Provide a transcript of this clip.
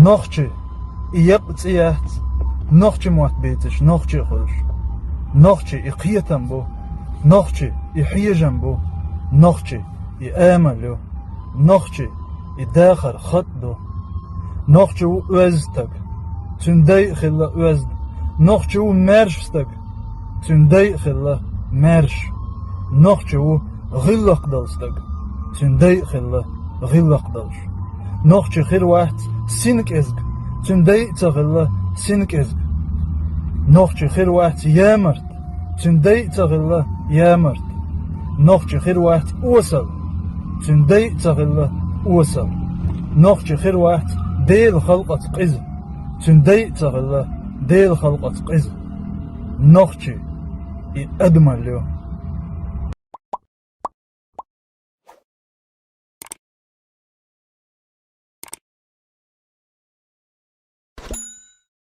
نخشي يقطيات نخشي موت بيتش نخشي خلش نخشي يقيتم بو نخشي يحيجم بو نخشي يآملو نخشي يداخر خطدو نخشي وزتك تندي خلا وزد نخشي مرشستك تندي خلا مرش نخشي غلق دلستك تندي خلا غلق دلش نخشي خير واحد سينك ازق تندي تغلا سينك ازق نخشي خير واحد يامرت تندي تغلا يامرت نخشي خير واحد اوصل تندي تغلا اوصل نخشي خير واحد ديل خلقة قز تندي تغلا ديل خلقة قز نخشي أدمر له